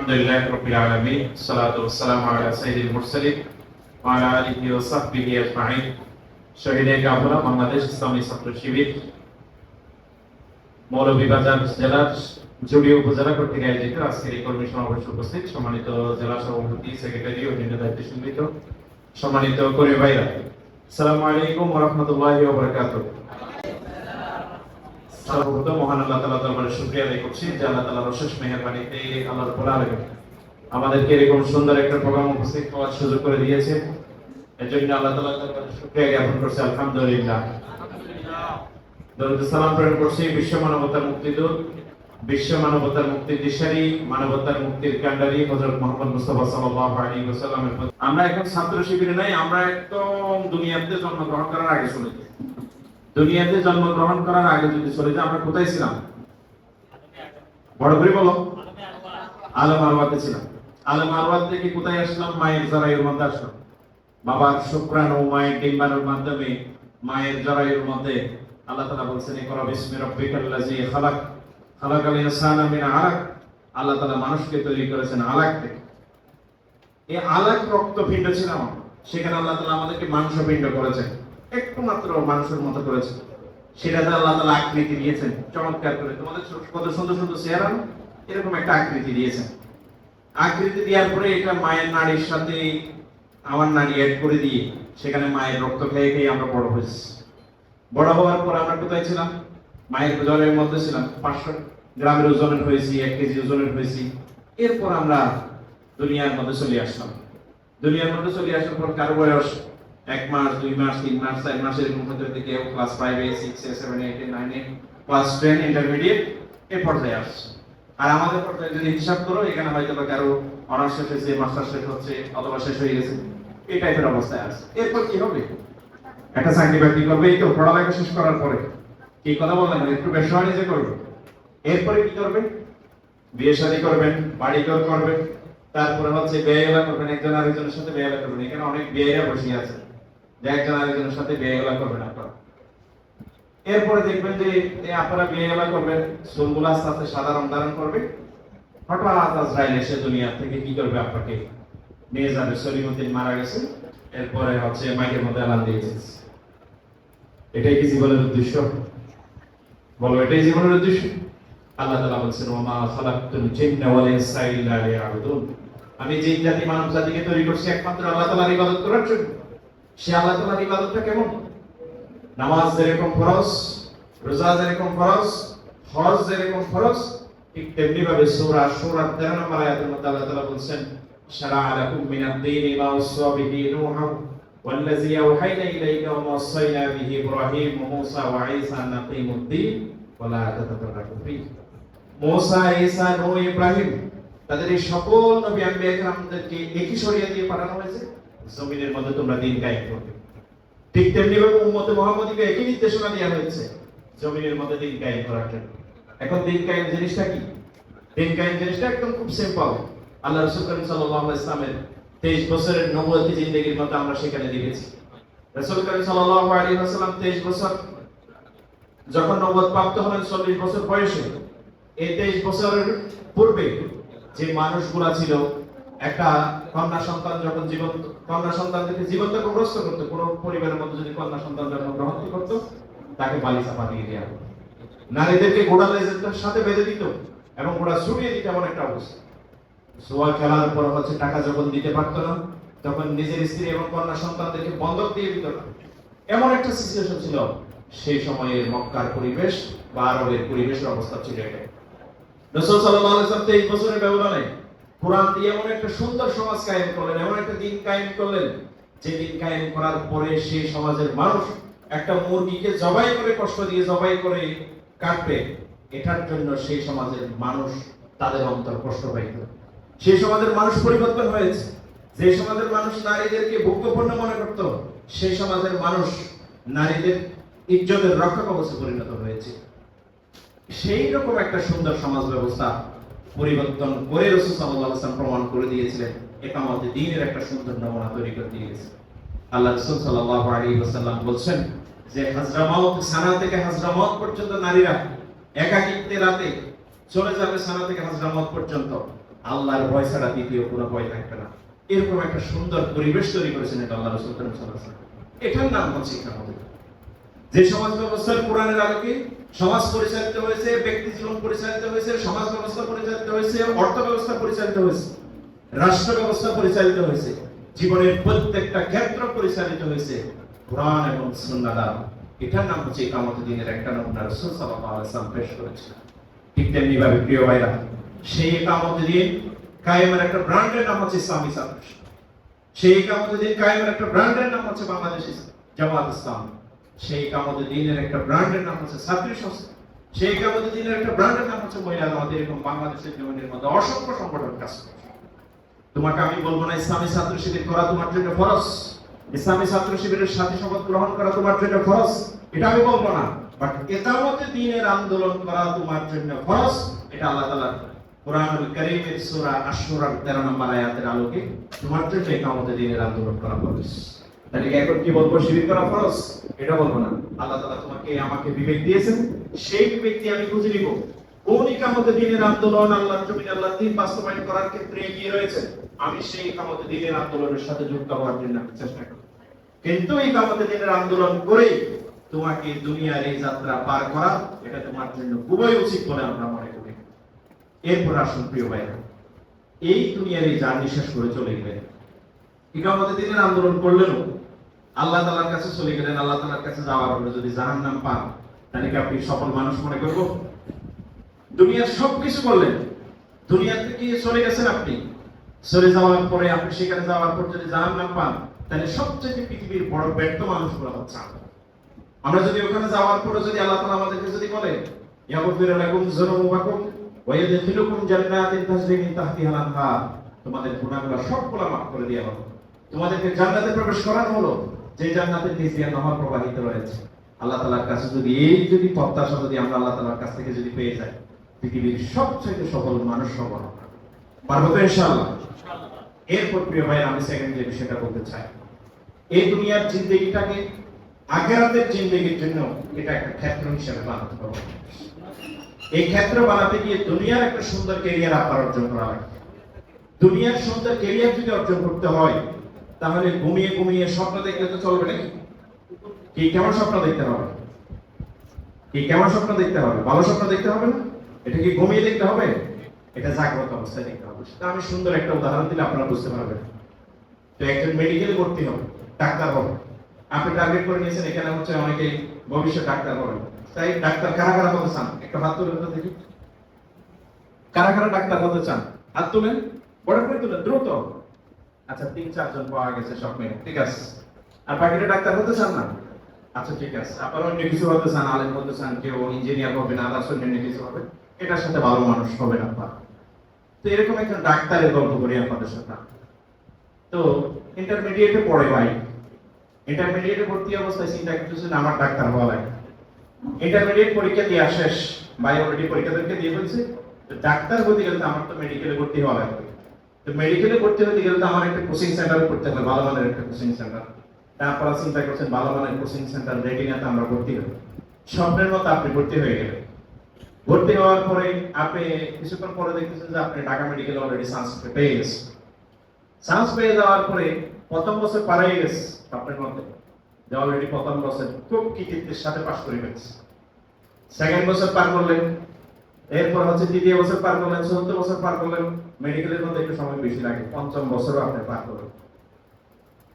আলহামদুলিল্লাহি রাব্বিল আলামিন সালাতু ওয়াসসালামু আলা সাইয়্যিদিল মুরসালিন ওয়া আলা আলিহি ওয়া সাহবিহি আজমাইন। শহীদে কাফেলা বাংলাদেশ ইসলামী ছাত্র শিবির মৌলভীবাজার জেলার জুড়ি উপজেলা কর্তৃক আয়োজিত আজকের এই কর্মী সমাবেশে উপস্থিত সম্মানিত জেলা সভাপতি, সেক্রেটারি ও অন্যান্য দায়িত্বশীল সম্মানিত কর্মী ভাইরা, আসসালামু আলাইকুম ওয়া রাহমাতুল্লাহি ওয়া বারাকাতুহু। সর্বপ্রথম মহান আল্লাহ তাআলার দরবারে শুকরিয়া আদায় করছি যে আল্লাহ তাআলার অশেষ মেহেরবানিতে আল্লাহ রাব্বুল আলামিন আমাদেরকে এরকম সুন্দর একটা প্রোগ্রাম উপস্থিত হওয়ার সুযোগ করে দিয়েছে। এর জন্য আল্লাহ তাআলার দরবারে শুকরিয়া জ্ঞাপন করছি, আলহামদুলিল্লাহ। দরুদ সালাম প্রেরণ করছি বিশ্ব মানবতার মুক্তিদূত, বিশ্ব মানবতার মুক্তির দিশারি, মানবতার মুক্তির কান্ডারি হযরত মুহাম্মদ মুস্তাফা সাল্লাল্লাহু আলাইহি ওয়াসাল্লামের প্রতি। আমরা এখন ছাত্র শিবিরে নাই, আমরা একদম দুনিয়াতে জন্মগ্রহণ করার আগে চলে যাই। দুনিয়াতে জন্মগ্রহণ করার আগে যদি চলে যাই, আমরা কোথায় ছিলাম? বড় করে বলো। আলম আরওয়াতে ছিলাম। আলম আরওয়াত থেকে কোথায় আসলাম? মায়ের জরায়ুর মধ্যে আসলাম। বাবার শুক্রাণু মায়ের ডিম্বাণুর মাধ্যমে মায়ের জরায়ুর মধ্যে আল্লাহ তাআলা বলছেন, ইকরা বিসমি রাব্বিকাল্লাযী খালাক, খালাকাল ইনসানা মিন আলাক। আল্লাহ তাআলা মানুষকে তৈরি করেছেন আলাক থেকে। এই আলাক রক্তপিণ্ড ছিলাম, সেখানে আল্লাহ তাআলা আমাদেরকে মাংসপিণ্ড করেছেন, একটু মাত্র মানুষের মতো করেছেন। সেটাতে আল্লাহ তাআলা আকৃতি দিয়েছেন চমৎকার করে। তোমাদের কত সুন্দর সুন্দর চেহারা, এরকম একটা আকৃতি দিয়েছেন। আকৃতি দেওয়ার পরে এটা মায়ের নাড়ির সাথে আমার নাড়ি অ্যাড করে দিয়ে সেখানে মায়ের রক্ত খেয়ে খেয়ে আমরা বড় হয়েছি। বড় হওয়ার পর আমরা কোথায় ছিলাম? মায়ের জলের মধ্যে ছিলাম। 500 গ্রামের ওজনের হয়েছি, 1 কেজি ওজনের হয়েছি। এরপর আমরা দুনিয়ার মধ্যে চলে আসলাম। দুনিয়ার মধ্যে চলে আসার পর কারো বয়স 1 মাস, 2 মাস, 3 মাস, 4 মাস এরকম হতে হতে কেউ ক্লাস 5 এ, 6 এ, 7 এ, 8 এ, 9 এ, ক্লাস 10 ইন্টারমিডিয়েট এই পর্যায়ে আসছে। আর আমাদের পর্যায়ে যদি হিসাব করো, এখানে হয়তো কারো অনার্স শেষ হয়েছে, মাস্টার শেষ হচ্ছে, অথবা শেষ হয়ে গেছে, এই টাইপের অবস্থায় আছে। এরপর কি হবে? একটা চাকরি বাকরি করবে, এই তো পড়ালেখা শেষ করার পরে। কি কথা বললেন? একটু ব্যবসা বাণিজ্য করবে। এরপরে কি করবে? বিয়ে শাদী করবেন, বাড়ি ঘর করবেন, তারপরে হচ্ছে বিয়েগুলা করবেন, একজন আরেকজনের সাথে বিয়েগুলা করবেন। এখানে অনেক বিয়েরা বসে আছে যে একজন আরেকজনের সাথে বিয়েগুলা করবেন আপনারা। এরপরে দেখবেন যে আপনারা বিয়েগুলা করবেন, চুলগুলো আস্তে আস্তে সাদা রং ধারণ করবে। হঠাৎ আজরাইল এসে দুনিয়া থেকে কি করবে? আপনাকে নিয়ে যাবে। সলিমুদ্দিন মারা গেছে, এরপরে হচ্ছে মাইকের মধ্যে এলান দিয়েছে। এটাই কি জীবনের উদ্দেশ্য? বলো, এটাই জীবনের উদ্দেশ্য? আল্লাহ তাআলা বলেছেন, ওয়া মা খালাকতুল জিন্না ওয়াল ইনসা ইল্লা লিয়াবুদুন। আমি জিন জাতি মানব জাতিকে তৈরি করছি একমাত্র আল্লাহ তাআলার ইবাদত করার জন্য। সে আল্লাহ তাআলার ইবাদতটা কেমন? নামাজ যেরকম ফরজ, রোজা যেরকম ফরজ, হজ যেরকম ফরজ, ঠিক তেমনি ভাবে সূরা শুরা 13 নম্বর আয়াতের মধ্যে আল্লাহ তাআলা বলেছেন, শারা'a লাকুম মিনাদ দীনি মা ওয়াসা বিহি নূহা ওয়াল্লাযী আওহাইনা ইলাইকা ওয়া মা ওয়াসাইনা বিহি ইব্রাহিম ওয়া মূসা ওয়া ঈসা আন আকিমুদ দীন ওয়া লা তাতাফাররাকু ফীহি। মূসা, ঈসা, নূহ, ইব্রাহিম, তাদের এই সকল নবী আম্বিয়া কেরামদেরকে একই শরিয়া দিয়ে পাঠানো হয়েছে, জমিনের মধ্যে তোমরা দিন কায়েম করবে। ঠিক তেমনি ভাবে উম্মতে মুহাম্মাদীকে একই নির্দেশনা দেওয়া হয়েছে, জমিনের মধ্যে দিন কায়েম করার জন্য। এখন দিন কায়েম জিনিসটা কি? দিন কায়েম জিনিসটা একদম খুব সিম্পল। আল্লাহ রাসূল করিম সাল্লাল্লাহু আলাইহি ওয়াসাল্লামের 23 বছরের নবুয়তি জিন্দেগীর মধ্যে আমরা সেখানে দেখেছি। রাসূল করিম সাল্লাল্লাহু আলাইহি ওয়াসাল্লাম 23 বছর যখন নবুয়ত প্রাপ্ত হলেন, 40 বছর বয়সে। এই 23 বছরের পূর্বে যে মানুষগুলা ছিল, একটা কন্যা সন্তান যখন কন্যা সন্তানকে জীবন্ত কবরস্থ করতো, কোনো পরিবারের মধ্যে যদি কন্যা সন্তান জন্মগ্রহণ করতো, তাকে বালি চাপা দিয়ে দেওয়া হতো। নারীদেরকে ঘোড়া লেজের সাথে বেঁধে দিত এবং ঘোড়া ছুটিয়ে দিত, এমন একটা অবস্থা। জুয়া খেলার পর হচ্ছে টাকা যখন দিতে পারতো না, তখন নিজের স্ত্রী এবং কন্যা সন্তানদেরকে বন্ধক দিয়ে দিত না। এমন একটা সিচুয়েশন ছিল সেই সময়ে মক্কার পরিবেশ বা আরবের পরিবেশের অবস্থা ছিল এটা। রাসূল সাল্লাল্লাহু আলাইহি ওয়াসাল্লাম 23 বছরের ব্যবধানে কুরআন দিয়ে এমন একটা সুন্দর সমাজ কায়েম করলেন, এমন একটা দিন কায়েম করলেন, যে দিন কায়েম করার পরে সেই সমাজের মানুষ একটা মুরগিকে জবাই করে, কষ্ট দিয়ে জবাই করে কাটবে, এটার জন্য সেই সমাজের মানুষ তাদের অন্তর কষ্ট পাইত। সেই সমাজের মানুষ পরিবর্তন হয়েছে। যে সমাজের মানুষ নারীদেরকে ভোগ্যপণ্য মনে করত, সেই সমাজের মানুষ নারীদের ইজ্জতের রক্ষা কবচে পরিণত হয়েছে। সেই রকম একটা সুন্দর সমাজ ব্যবস্থা পরিবর্তন করে রাসূল সাল্লাল্লাহু আলাইহি ওয়াসাল্লাম প্রমাণ করে দিয়েছিলেন। ইকামতে দ্বীনের একটা সুন্দর নমুনা তৈরি করে দিয়েছেন। আল্লাহ রাসূল সাল্লাল্লাহু আলাইহি ওয়াসাল্লাম বলেন যে হাজরামাউত, সানা থেকে হাজরামাউত পর্যন্ত নারীরা একাকিত্বে রাতে চলে যাবে, সানা থেকে হাজরামাউত পর্যন্ত। আল্লাহর ভয় ছাড়া দ্বিতীয় কোনো ভয় থাকবে না। এরকম একটা সুন্দর পরিবেশ তৈরি করেছেন এটা আল্লাহ রাসূল সাল্লাল্লাহু আলাইহি ওয়াসাল্লাম। এটার নাম হচ্ছে কিয়ামতের দিন। যে সমাজ ব্যবস্থার কোরআনের আলোকে সমাজ পরিচালিত হয়েছে, ব্যক্তি জীবন পরিচালিত হয়েছে, সমাজ ব্যবস্থা পরিচালিত হয়েছে, অর্থ ব্যবস্থা পরিচালিত হয়েছে, রাষ্ট্র ব্যবস্থা পরিচালিত হয়েছে, জীবনের প্রত্যেকটা ক্ষেত্র পরিচালিত হয়েছে কোরআন এবং সুন্নাহ দ্বারা। এটার নাম হচ্ছে কিয়ামতের দিনের একটা নমুনা রাসূল সাল্লাল্লাহু আলাইহি ওয়াসাল্লাম পেশ করেছেন। ঠিক তেমনি ভাবে প্রিয় ভাইরা, সেই কিয়ামতের দিন কায়েমের একটা ব্র্যান্ডের নাম হচ্ছে ইসলামী ছাত্র শিবির। সেই কিয়ামতের দিন কায়েমের একটা ব্র্যান্ডের নাম হচ্ছে বাংলাদেশ জামাত ইসলাম। সেই কিয়ামতের দিনের একটা ব্র্যান্ডের নাম হচ্ছে ছাত্রী সংস্থা। সেই কিয়ামতের দিনের একটা ব্র্যান্ডের নাম হচ্ছে মহিলা জামাত। এরকম বাংলাদেশের জমিনের মধ্যে অসংখ্য সংগঠন কাজ করে। তোমাকে আমি বলবো না ইসলামী ছাত্র শিবির করা তোমার জন্য ফরজ, ইসলামী ছাত্র শিবিরের সাথী শপথ গ্রহণ করা তোমার জন্য ফরজ, এটা আমি বলবো না। বাট কিয়ামতের দিনের আন্দোলন করা তোমার জন্য ফরজ, এটা আল্লাহ তাআলা কোরআনুল কারীমের সূরা আশ-শূরার 13 নম্বর আয়াতের আলোকে তোমার জন্য কিয়ামতের দিনের আন্দোলন করা ফরজ। তাহলে এখন কি বলবো শিবির করা ফরজ? এটা বলবো না। আল্লাহ তাআলা তোমাকে আমাকে বিবেক দিয়েছেন, সেই বিবেক দিয়ে আমি বুঝে নিব কোন কিয়ামতের দিনের আন্দোলন আল্লাহর জমিনে আল্লাহর দ্বীন বাস্তবায়ন করার ক্ষেত্রে এগিয়ে রয়েছে। আমি সেই কিয়ামতের দিনের আন্দোলনের সাথে যুক্ত হওয়ার জন্য চেষ্টা করব। কিন্তু এই কিয়ামতের দিনের আন্দোলন করে তোমাকে দুনিয়ার এই যাত্রা পার করা, এটা তোমার জন্য খুবই উচিত বলে আমরা মনে করি। এরপর আসুন প্রিয় ভাইরা, এই দুনিয়ার এই জার্নি শেষ করে চলে গেলেন, কিয়ামতের দিনের আন্দোলন করলেন, আল্লাহ তাআলার কাছে চলে গেলেন। আল্লাহ তাআলার কাছে যাওয়ার পরে যদি জাহান্নাম পান, তাহলে কি আপনি সফল মানুষ মনে করব? দুনিয়ার সবকিছু করলেন, দুনিয়া থেকে চলে গেছেন, আপনি চলে যাওয়ার পরে আপনি সেখানে যাওয়ার পর যদি জাহান্নাম পান, তাহলে সবচেয়ে পৃথিবীর বড় ব্যর্থ মানুষ বলা হচ্ছে আমরা। যদি ওখানে যাওয়ার পরে যদি আল্লাহ তাআলা আমাদেরকে যদি বলে ইয়াগফিরু লাকুম যুনুবাকুম ওয়া ইয়াদখিলুকুম জান্নাতিন তাজরি মিন তাহতিহাল আনহার, তোমাদের গুনাহগুলো সবগুলো মাফ করে দেওয়া হলো, তোমাদেরকে জান্নাতে প্রবেশ করানো হলো, যে জান্নাতের নিচ দিয়ে নহর প্রবাহিত রয়েছে। আল্লাহ তাআলার কাছে যদি এই যদি প্রত্যাশা যদি আমরা আল্লাহ তাআলার কাছ থেকে যদি পেয়ে যাই, পৃথিবীর সবচেয়ে সফল মানুষ সফল পারবো তো ইনশাআল্লাহ। এরপর প্রিয় ভাই, আমি সেকেন্ড যে বিষয়টা বলতে চাই, এই দুনিয়ার জিন্দেগিটাকে আখিরাতের জিন্দেগির জন্য এটা একটা ক্ষেত্র হিসেবে বানাতে হবে। এই ক্ষেত্র বানাতে গিয়ে দুনিয়ার একটা সুন্দর ক্যারিয়ার আপনার অর্জন করা লাগে। দুনিয়ার সুন্দর ক্যারিয়ার যদি অর্জন করতে হয়, তাহলে ঘুমিয়ে ঘুমিয়ে স্বপ্ন দেখলে তো চলবে নাকি? কি কেমন স্বপ্ন দেখতে হবে? কি কেমন স্বপ্ন দেখতে হবে? ভালো স্বপ্ন দেখতে হবে না? এটা কি ঘুমিয়ে দেখতে হবে? এটা জাগ্রত অবস্থায় দেখতে হবে। সেটা আমি সুন্দর একটা উদাহরণ দিলে আপনারা বুঝতে পারবেন। তো একজন মেডিকেলে ভর্তি হবে, ডাক্তার হবে। আপনি টার্গেট করে নিয়েছেন এখানে হচ্ছে অনেকে ভবিষ্যৎ ডাক্তার হবেন। তাই ডাক্তার কারা কারা হতে চান? একটু হাত তুলেন তো দেখি। কারা কারা ডাক্তার হতে চান? হাত তুলেন, বড় করে তুলেন, দ্রুত। আচ্ছা, 3-4 জন পাওয়া গেছে সব মেয়ে, ঠিক আছে। আর বাকিরা ডাক্তার হতে চান না? আচ্ছা ঠিক আছে। আপনারা অন্য কিছু হতে চান, আলেম হতে চান, কেউ ইঞ্জিনিয়ার হবে না, আদার্স অন্য কিছু হবে, এটার সাথে ভালো মানুষ হবে না আপনারা। তো এরকম একটা ডাক্তারের গল্প করি আপনাদের সাথে। তো ইন্টারমিডিয়েটে পড়ে ভাই, ইন্টারমিডিয়েটে ভর্তি অবস্থায় চিন্তা করতেছেন আমার ডাক্তার হওয়া লাগে। ইন্টারমিডিয়েট পরীক্ষা দিয়ে শেষ, ভাই অলরেডি পরীক্ষা দিয়ে ফেলছে। তো ডাক্তার হতে গেলে তো আমার তো মেডিকেলে ভর্তি হওয়া লাগবে। তো মেডিকেলে ভর্তি হতে গেলে তো আমার একটা কোচিং সেন্টারে পড়তে হবে, ভালো মানের একটা কোচিং সেন্টার। তারপর চিন্তা করছেন ভালো মানের কোচিং সেন্টার রেটিনাতে আমরা ভর্তি হব। স্বপ্নের মতো আপনি ভর্তি হয়ে গেলেন। ভর্তি হওয়ার পরে আপনি কিছুক্ষণ পরে দেখতেছেন যে আপনি ঢাকা মেডিকেলে অলরেডি চান্স পেয়ে গেছেন। চান্স পেয়ে যাওয়ার পরে প্রথম বছর পার হয়ে গেছে আপনার মধ্যে, যে অলরেডি প্রথম বছর খুব কৃতিত্বের সাথে পাস করে ফেলছে। সেকেন্ড বছর পার করলেন, এরপর হচ্ছে তৃতীয় বছর পার করলেন, চতুর্থ বছর পার করলেন। মেডিকেলের মধ্যে একটু সময় বেশি লাগে, পঞ্চম বছরও আপনি পার করলেন।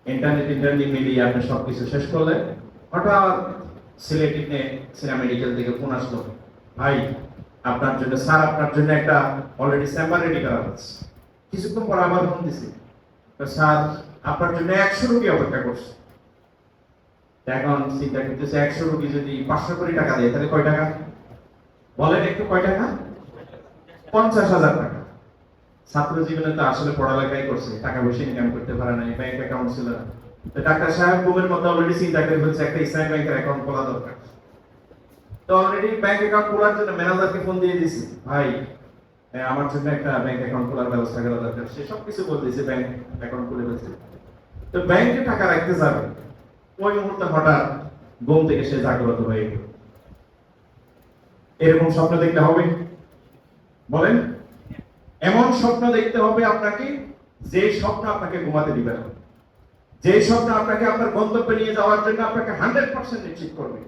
ইন্টারনেট মিলিয়ে আপনি সবকিছু শেষ করলেন। হঠাৎ সিলেট মেডিকেল থেকে ফোন আসলো, ভাই আপনার জন্য স্যার, আপনার জন্য একটা অলরেডি চেম্বার রেডি করা হচ্ছে। কিছুক্ষণ পর আবার ফোন দিছি, স্যার আপনার জন্য 100 রোগী অপেক্ষা করছে। এখন চিন্তা করতেছে 100 রোগী যদি 500 কোটি টাকা দেয় তাহলে কয় টাকা বলেন একটু? কয় টাকা? 50,000 টাকা। ছাত্র জীবনে তো আসলে পড়ালেখাই করছে, টাকা পয়সা ইনকাম করতে পারে নাই, ব্যাংক অ্যাকাউন্ট ছিল না। তো ডাক্তার সাহেব ঘুমের মধ্যে অলরেডি চিন্তা করে ফেলছে একটা ইসলামী ব্যাংকের অ্যাকাউন্ট খোলা দরকার। তো অলরেডি ব্যাংক অ্যাকাউন্ট খোলার জন্য ম্যানেজারকে ফোন দিয়ে দিছি, ভাই আমার জন্য একটা ব্যাংক অ্যাকাউন্ট খোলার ব্যবস্থা করা দরকার। সে সব কিছু বলে দিয়েছে, ব্যাংক অ্যাকাউন্ট খুলে ফেলছে। তো ব্যাংকে টাকা রাখতে যাবে, ওই মুহূর্তে হঠাৎ ঘুম থেকে সে জাগ্রত হয়ে গেল। এরকম স্বপ্ন দেখতে হবে বলেন? এমন স্বপ্ন দেখতে হবে আপনাকে, যে স্বপ্ন আপনাকে ঘুমাতে দিবে না, যে স্বপ্ন আপনাকে আপনার গন্তব্যে নিয়ে যাওয়ার জন্য আপনাকে 100% নিশ্চিত করবে।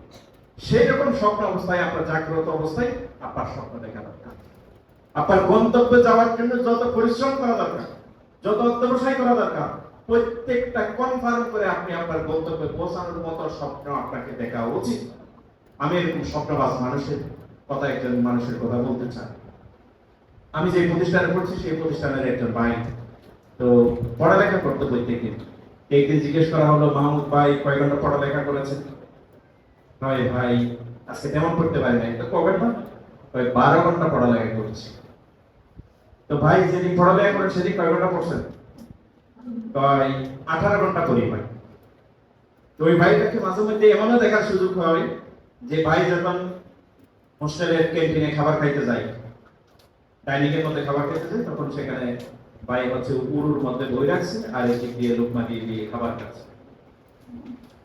সেই রকম স্বপ্ন অবস্থায়, আপনার জাগ্রত অবস্থায় আপনার স্বপ্ন দেখা দরকার। আপনার গন্তব্যে যাওয়ার জন্য যত পরিশ্রম করা দরকার, যত অধ্যবসায় করা দরকার, প্রত্যেকটা কনফার্ম করে আপনি আপনার গন্তব্যে পৌঁছানোর মতো স্বপ্ন আপনাকে দেখা উচিত। আমি এরকম স্বপ্নবাজ মানুষের কথা, একজন মানুষের কথা বলতে চাই। আমি যে প্রতিষ্ঠানে পড়ছি সেই প্রতিষ্ঠানের একজন ভাই তো পড়ালেখা করতে প্রত্যেকদিন। একদিন জিজ্ঞেস করা হলো, মাহমুদ ভাই কয় ঘন্টা পড়ালেখা করেছেন? হয় ভাই আজকে তেমন করতে পারি নাই। তো ক ঘন্টা? 12 ঘন্টা পড়ালেখা করেছি। তো ভাই যেদিন পড়ালেখা করেন সেদিন কয় ঘন্টা পড়ছেন? 18 ঘন্টা পড়ি ভাই। তো ওই ভাইটাকে মাঝে মধ্যে এমনও দেখার সুযোগ হয় যে ভাই যখন হোস্টেলের ক্যান্টিনে খাবার খাইতে যায়, ডাইনিং এর মধ্যে খাবার খেতে যায়, তখন সেখানে ভাই হচ্ছে উরুর মধ্যে বই রাখছে আর এদিক দিয়ে লোকমা দিয়ে দিয়ে খাবার খাচ্ছে।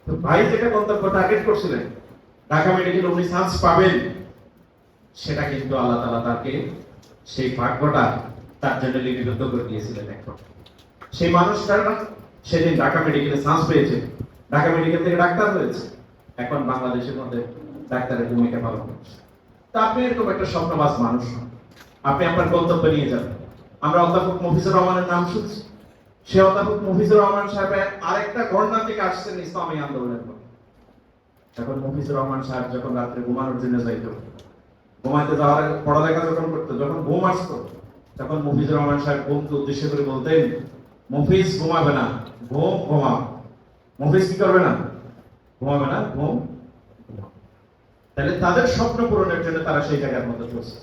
তো ভাই যেটা গন্তব্য টার্গেট করছিলেন, ঢাকা মেডিকেল উনি চান্স পাবেন, সেটা কিন্তু আল্লাহ তাআলা তাকে সেই ভাগ্যটা তার জন্য লিপিবদ্ধ করে দিয়েছিলেন। এখন সেই মানুষটা সেদিন ঢাকা মেডিকেলে চান্স পেয়েছে, ঢাকা মেডিকেল থেকে ডাক্তার হয়েছে, এখন বাংলাদেশের মধ্যে ডাক্তারের ভূমিকা পালন করছে। তা আপনি এরকম একটা স্বপ্নবাজ মানুষ, আপনি আপনার গন্তব্যে নিয়ে যাবেন। আমরা অধ্যাপক মফিজুর রহমানের নাম শুনছি। সে অধ্যাপক মফিজুর রহমান সাহেবের আরেকটা ঘটনা থেকে আসছেন ইসলামী আন্দোলনের পর। এখন মফিজুর রহমান সাহেব যখন রাত্রে ঘুমানোর জন্য যাইতো, ঘুমাইতে যাওয়ার আগে পড়ালেখা যখন করতো, যখন ঘুম আসতো, তখন মফিজুর রহমান সাহেব ঘুমকে উদ্দেশ্য করে বলতেন, মফিজ ঘুমাবে না, ঘুম ঘুমাও। মফিজ কি করবে না? ঘুমাবে না, ঘুম। তাহলে তাদের স্বপ্ন পূরণের জন্য তারা সেই জায়গার মধ্যে চলছে।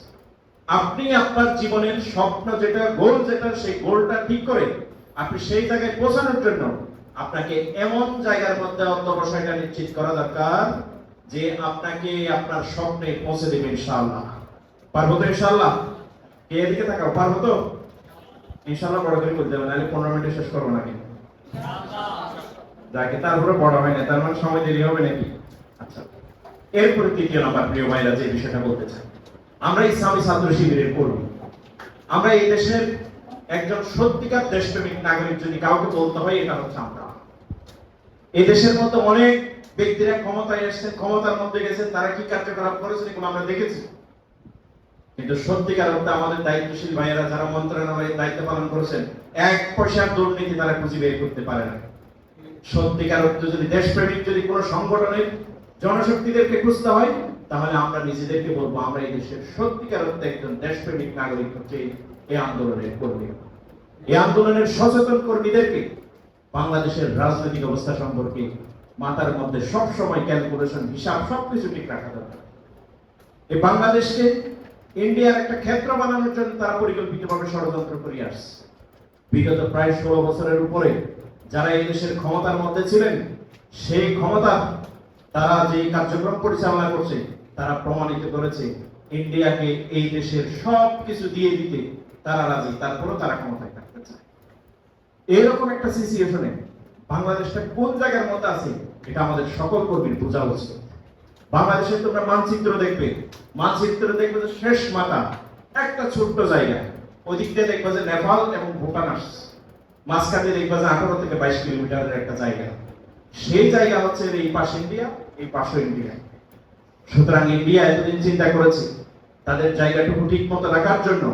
আপনি আপনার জীবনের স্বপ্ন যেটা, গোল যেটা, সেই গোলটা ঠিক করে আপনি সেই জায়গায় পৌঁছানোর জন্য আপনাকে এমন জায়গার মধ্যে অধ্যবসায়টা নিশ্চিত করা দরকার যে আপনাকে আপনার স্বপ্নে পৌঁছে দেবে ইনশাআল্লাহ। পারবো তো ইনশাআল্লাহ? কে এদিকে থাকাও পারবো তো ইনশাআল্লাহ? বড় করে বলতে হবে, নাহলে 15 মিনিটে শেষ করবো নাকি? যাকে তারপরে বড় হয় না, তার মানে সময় দেরি হবে নাকি? আচ্ছা, এরপরে তৃতীয় নাম্বার প্রিয় ভাইরা যে বিষয়টা বলতে চাই, আমরা ইসলামী ছাত্র শিবিরের কর্মী। আমরা এই দেশের একজন সত্যিকার দেশপ্রেমিক নাগরিক যদি কাউকে বলতে হয়, এটা হচ্ছে আমরা। এই দেশের মধ্যে অনেক ব্যক্তিরা ক্ষমতায় এসেছেন, ক্ষমতার মধ্যে গেছেন, তারা কি কার্যকলাপ করেছেন এগুলো আমরা দেখেছি। কিন্তু সত্যিকার অর্থে আমাদের দায়িত্বশীল ভাইয়েরা যারা মন্ত্রণালয়ে দায়িত্ব পালন করেছেন, 1 পয়সার দুর্নীতি তারা খুঁজে বের করতে পারে না। সত্যিকার অর্থে যদি দেশপ্রেমিক যদি কোনো সংগঠনের জনশক্তিদেরকে খুঁজতে হয়, তাহলে আমরা নিজেদেরকে বলবো আমরা এই দেশের সত্যিকার অর্থে একজন দেশপ্রেমিক নাগরিক হচ্ছে এই আন্দোলনের কর্মী। এই আন্দোলনের সচেতন কর্মীদেরকে বাংলাদেশের রাজনৈতিক অবস্থা সম্পর্কে মাথার মধ্যে সব সময় ক্যালকুলেশন, হিসাব সবকিছু ঠিক রাখা দরকার। এই বাংলাদেশকে ইন্ডিয়ার একটা ক্ষেত্র বানানোর জন্য তারা পরিকল্পিতভাবে ষড়যন্ত্র করে আসছে। বিগত প্রায় 16 বছরের উপরে যারা এই দেশের ক্ষমতার মধ্যে ছিলেন, সেই ক্ষমতা তারা যে কার্যক্রম পরিচালনা করছে, তারা প্রমাণিত করেছে ইন্ডিয়াকে এই দেশের সবকিছু দিয়ে দিতে তারা রাজি, তারপরেও তারা ক্ষমতায় থাকতে চায়। এরকম একটা সিচুয়েশনে বাংলাদেশটা কোন জায়গার মধ্যে আছে এটা আমাদের সকল কর্মীর বোঝা উচিত। বাংলাদেশে তোমরা মানচিত্র দেখবে, মানচিত্র দেখবে যে শেষ মাথা একটা ছোট্ট জায়গা, ওদিক দিয়ে দেখবে যে নেপাল এবং ভুটান আসছে, মাঝখানে দেখবে যে 18 থেকে 22 কিলোমিটারের একটা জায়গা। সেই জায়গা হচ্ছে এই পাশে ইন্ডিয়া, এই পাশে ইন্ডিয়া। সুতরাং ইন্ডিয়া এতদিন চিন্তা করেছে তাদের জায়গাটুকু ঠিক মতো রাখার জন্য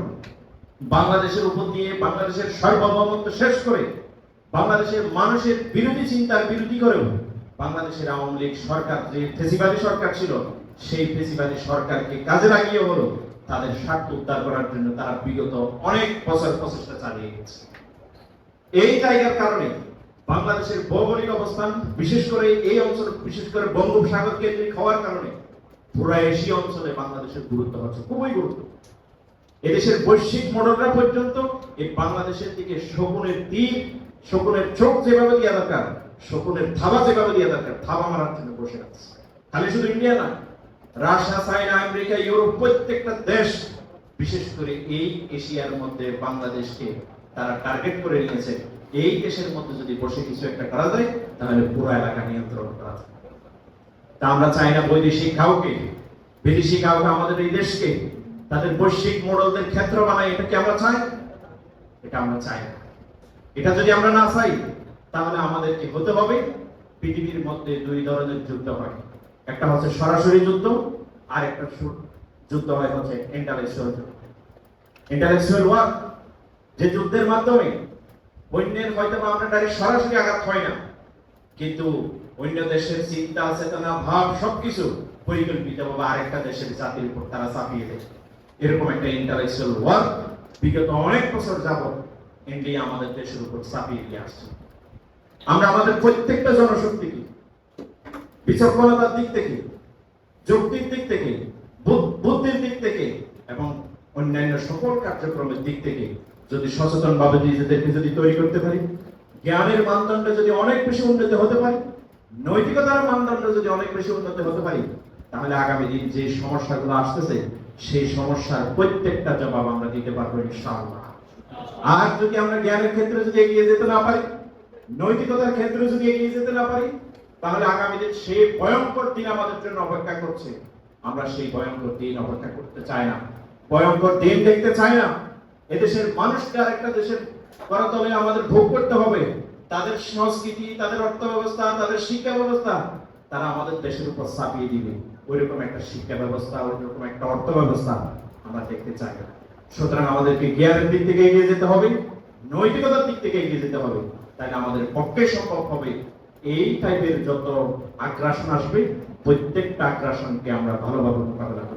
বাংলাদেশের উপর দিয়ে বাংলাদেশের সার্বভৌমত্ব শেষ করে, বাংলাদেশের মানুষের বিরোধী চিন্তার বিরোধী করেও বাংলাদেশের আওয়ামী লীগ সরকার যে ফেসিবাদী সরকার ছিল, সেই ফেসিবাদী সরকারকে কাজে লাগিয়ে হলো তাদের স্বার্থ উদ্ধার করার জন্য তারা বিগত অনেক বছর প্রচেষ্টা চালিয়ে গেছে। এই জায়গার কারণে বাংলাদেশের ভৌগোলিক অবস্থান, বিশেষ করে এই অঞ্চল, বিশেষ করে বঙ্গোপসাগর কেন্দ্রিক হওয়ার কারণে পুরো এশিয়া অঞ্চলে বাংলাদেশের গুরুত্ব হচ্ছে খুবই গুরুত্ব। এদেশের বৈশ্বিক মডেলরা পর্যন্ত এই বাংলাদেশের দিকে শকুনের তীর, শকুনের চোখ যেভাবে দেওয়া দরকার, শকুনের থাবা যেভাবে দেওয়া দরকার, থাবা মারার জন্য বসে আছে। খালি শুধু ইন্ডিয়া না, রাশিয়া, চায়না, আমেরিকা, ইউরোপ প্রত্যেকটা দেশ, বিশেষ করে এই এশিয়ার মধ্যে বাংলাদেশকে তারা টার্গেট করে নিয়েছে। এই দেশের মধ্যে যদি বসে কিছু একটা করা যায়, তাহলে পুরো এলাকা নিয়ন্ত্রণ করা যায়। তা আমরা চাই না বৈদেশিক কাউকে, বিদেশি কাউকে আমাদের এই দেশকে তাদের বৈশ্বিক মডেলদের ক্ষেত্র বানায়, এটা কি আমরা চাই? এটা আমরা চাই না। এটা যদি আমরা না চাই তাহলে আমাদেরকে হতে হবে, পৃথিবীর মধ্যে দুই ধরনের যুদ্ধ হয়, একটা হচ্ছে সরাসরি যুদ্ধ, আর একটা যুদ্ধ হয় হচ্ছে ইন্টালেকচুয়াল যুদ্ধ। ইন্টালেকচুয়াল ওয়ার, যে যুদ্ধের মাধ্যমে অন্যের হয়তো আমরা ডাইরেক্ট সরাসরি আঘাত হয় না, কিন্তু অন্য দেশের চিন্তা চেতনা ভাব সবকিছু পরিকল্পিতভাবে আরেকটা দেশের জাতির উপর তারা চাপিয়ে দেয়। এরকম একটা ইন্টালেকচুয়াল ওয়ার বিগত অনেক বছর যাবত ইন্ডিয়া আমাদের দেশের উপর চাপিয়ে দিয়ে আসছে। আমরা আমাদের প্রত্যেকটা জনশক্তিকে বিচক্ষণতার দিক থেকে, যৌক্তিক দিক থেকে, বুদ্ধির দিক থেকে এবং অন্যান্য সকল কার্যক্রমের দিক থেকে যদি সচেতন ভাবে নিজেদেরকে যদি তৈরি করতে পারি, জ্ঞানের মানদণ্ড যদি অনেক বেশি উন্নত হতে পারি, নৈতিকতার মানদণ্ড যদি অনেক বেশি উন্নত হতে পারি, তাহলে আগামী দিন যে সমস্যাগুলো আসতেছে সেই সমস্যার প্রত্যেকটা জবাব আমরা দিতে পারবো ইনশাআল্লাহ। আর যদি আমরা জ্ঞানের ক্ষেত্রে যদি এগিয়ে যেতে না পারি, নৈতিকতার ক্ষেত্রে যদি এগিয়ে যেতে না পারি, তাহলে আগামী দিন সেই ভয়ঙ্কর দিন আমাদের জন্য অপেক্ষা করছে। আমরা সেই ভয়ঙ্কর দিন অপেক্ষা করতে চাই না, ভয়ঙ্কর দিন দেখতে চাই না। এদেশের মানুষকে আরেকটা দেশের করতলে আমাদের ভোগ করতে হবে। তাদের সংস্কৃতি, তাদের অর্থ ব্যবস্থা, তাদের শিক্ষা ব্যবস্থা তারা আমাদের দেশের উপর চাপিয়ে দিবে। ওইরকম একটা শিক্ষা ব্যবস্থা, ওইরকম একটা অর্থ ব্যবস্থা আমরা দেখতে চাই না। সুতরাং আমাদেরকে জ্ঞানের দিক থেকে এগিয়ে যেতে হবে, নৈতিকতার দিক থেকে এগিয়ে যেতে হবে, তাহলে আমাদের পক্ষে সম্ভব হবে এই টাইপের যত আগ্রাসন আসবে প্রত্যেকটা আগ্রাসনকে আমরা ভালোভাবে মোকাবেলা করতে